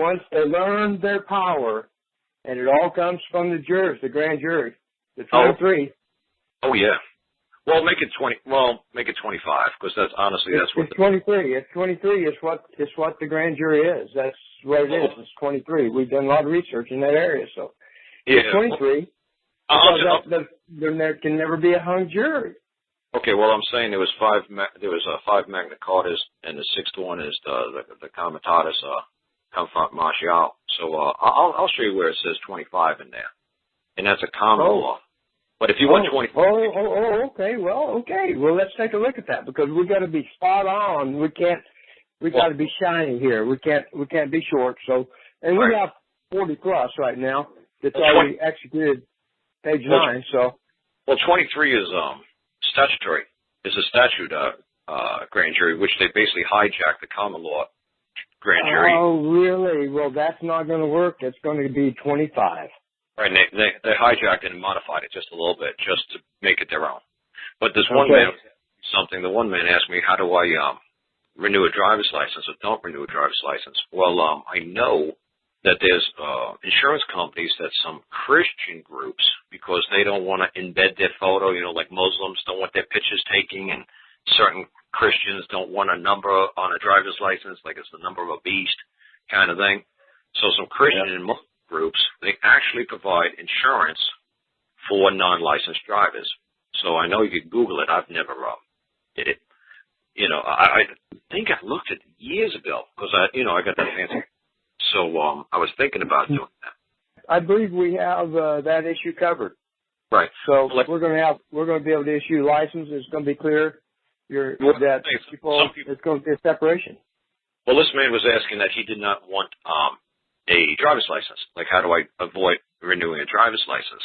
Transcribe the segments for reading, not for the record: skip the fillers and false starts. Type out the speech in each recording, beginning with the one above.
once they learn their power, and it all comes from the jurors, the grand jury, the 23. Oh yeah. Well, make it 20. Well, make it 25 because that's honestly that's what. It's 23. It's 23. It's what the grand jury is. That's what it is. It's 23. We've done a lot of research in that area, so it's 23. There can never be a hung jury. Okay. Well, I'm saying there was five Magna Cartas, and the sixth one is the Comitatus Confront Martial. So I'll show you where it says 25 in there, and that's a common law. But if you want 20, okay. Well, let's take a look at that because we got to be spot on. We got to be shiny here. We can't be short. So, and we have 40 plus right now that's already executed page 9. So, well, 23 is statutory. Is a statute grand jury, which they basically hijacked the common law grand jury. Oh, really? Well, that's not going to work. It's going to be 25. Right, and they hijacked it and modified it just a little bit, just to make it their own. But this one man, the one man asked me, how do I renew a driver's license or don't renew a driver's license? Well, I know that there's insurance companies that some Christian groups, because they don't want to embed their photo, like Muslims don't want their pictures taken, and certain Christians don't want a number on a driver's license, like it's the number of a beast kind of thing. So some Christian and Muslim groups, they actually provide insurance for non-licensed drivers. So I know you could Google it. I've never did it. I think I looked at it years ago because I got that fancy. So I was thinking about doing that. I believe we have that issue covered. Right. So we're going to be able to issue license. It's going to be clear. It's going to be a separation. Well, this man was asking that he did not want a driver's license. Like, how do I avoid renewing a driver's license?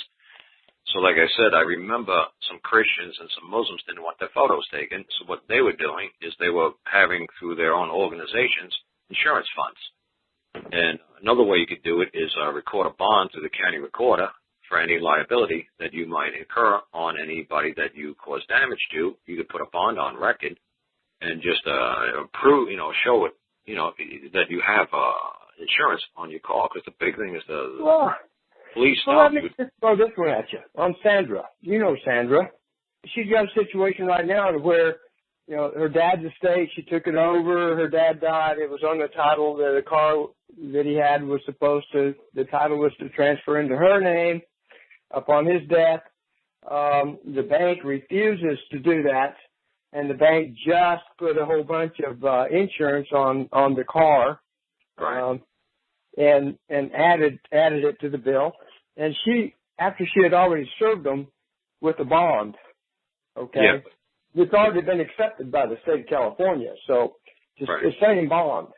So like I said, I remember some Christians and some Muslims didn't want their photos taken. So what they were doing is they were having, through their own organizations, insurance funds. And another way you could do it is record a bond to the county recorder for any liability that you might incur on anybody that you cause damage to. You could put a bond on record and just prove, show it, that you have insurance on your car, because the big thing is the police stop. Well, let me just throw this one at you. On Sandra. You know Sandra. She's got a situation right now where, her dad's estate, she took it over, her dad died, it was on the title, the car that he had was the title was to transfer into her name upon his death. The bank refuses to do that, and the bank just put a whole bunch of insurance on the car. Right. And added it to the bill. And after she had already served them with a bond, it's already been accepted by the state of California. So just the same bond.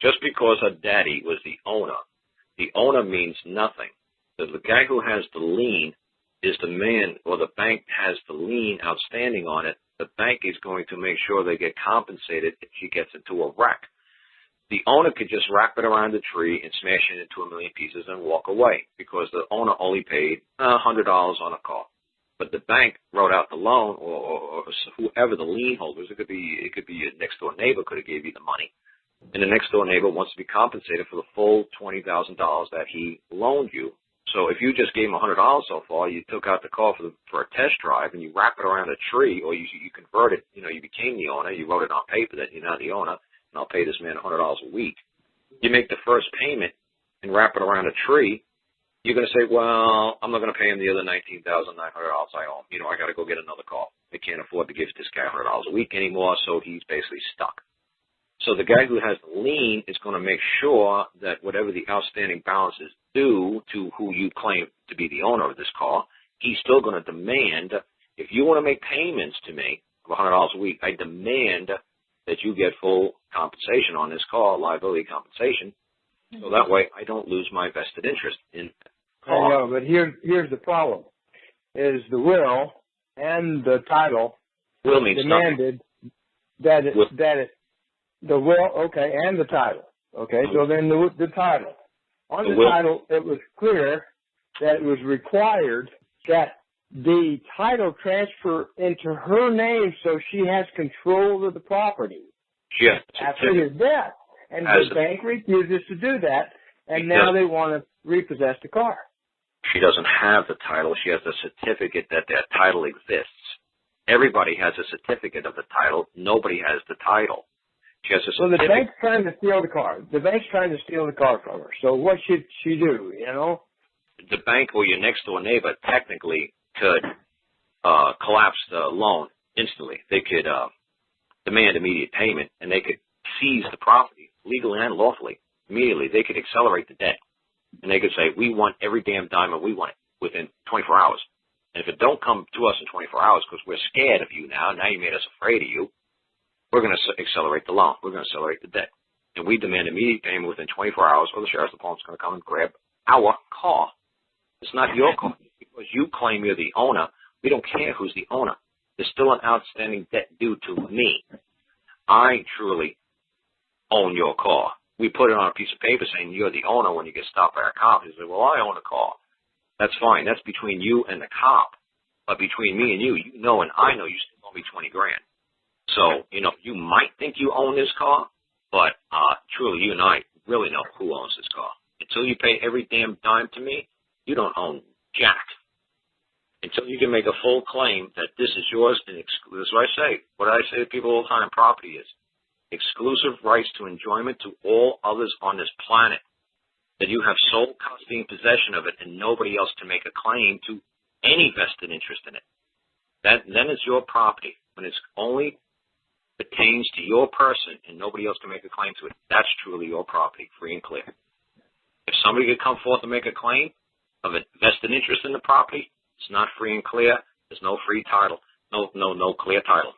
Just because her daddy was the owner means nothing. The guy who has the lien is the man, or the bank has the lien outstanding on it. The bank is going to make sure they get compensated if she gets into a wreck. The owner could just wrap it around the tree and smash it into a million pieces and walk away because the owner only paid $100 on a car. But the bank wrote out the loan, or whoever the lien holders, it could be your next door neighbor could have gave you the money. And the next door neighbor wants to be compensated for the full $20,000 that he loaned you. So if you just gave him $100 so far, you took out the car for a test drive and you wrap it around a tree, or you convert it, you became the owner, you wrote it on paper that you're not the owner, and I'll pay this man $100 a week. You make the first payment and wrap it around a tree, you're going to say, well, I'm not going to pay him the other $19,900 I owe him. I got to go get another car. I can't afford to give this guy $100 a week anymore, so he's basically stuck. So the guy who has the lien is going to make sure that whatever the outstanding balance is due to who you claim to be the owner of this car, he's still going to demand, if you want to make payments to me of $100 a week, I demand that you get full compensation on this car, liability compensation, so that way I don't lose my vested interest in the car. I know, but here's the problem, is the will and the title will means demanded nothing. The will, and the title. So then the title. On the title, it was clear that it was required that the title transfer into her name so she has control of the property Yes. after his death. And the bank refuses to do that, and now they want to repossess the car. She doesn't have the title. She has a certificate that their title exists. Everybody has a certificate of the title. Nobody has the title. She has a certificate. Well, the bank's trying to steal the car. The bank's trying to steal the car from her. So what should she do, you know? The bank or your next-door neighbor technically could collapse the loan instantly. They could demand immediate payment, and they could seize the property legally and lawfully immediately. They could accelerate the debt, and they could say, we want every damn dime, and we want it within 24 hours. And if it don't come to us in 24 hours because we're scared of you now you made us afraid of you, we're going to accelerate the loan. We're going to accelerate the debt. And we demand immediate payment within 24 hours, or the sheriff's department's going to come and grab our car. It's not your car. Because you claim you're the owner, we don't care who's the owner. There's still an outstanding debt due to me. I truly own your car. We put it on a piece of paper saying you're the owner when you get stopped by a cop. You say, well, I own a car. That's fine. That's between you and the cop. But between me and you, you know and I know you still owe me $20,000. So, you know, you might think you own this car, but truly you and I really know who owns this car. Until you pay every damn dime to me, you don't own jack. Until you can make a full claim that this is yours, and this is what I say. What I say to people all the time, property is exclusive rights to enjoyment to all others on this planet. That you have sole custody and possession of it, and nobody else can make a claim to any vested interest in it. Then it's your property. When it's only pertains to your person and nobody else can make a claim to it, that's truly your property, free and clear. If somebody could come forth and make a claim of a vested interest in the property, it's not free and clear. There's no free title, no clear title.